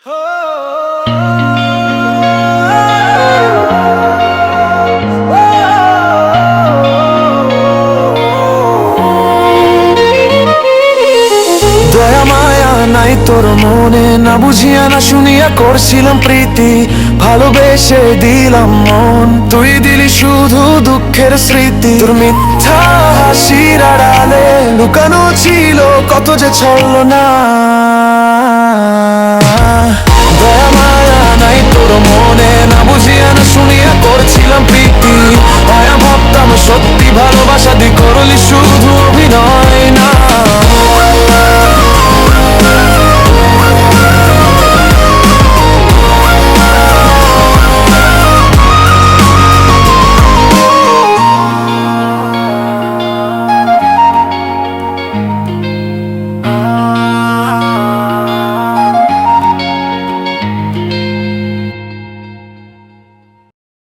দয়া মায়া নাই তোর মনে, না বুঝিয়া না শুনিয়া করছিলাম প্রীতি, ভালোবেসে দিলাম মন, তুই দিলি শুধু দুঃখের স্মৃতি। তোর মিথ্যা হাসির আড়ালে লুকানো ছিল কত যে ছলনা। দয়া মায়া নাই তোর মনে, না বুঝিয়া না শুনিয়া করছিলাম প্রীতি, মায়া ভাবতাম সত্যি, ভালোবাসা দি করলি শুধু অভিনয়।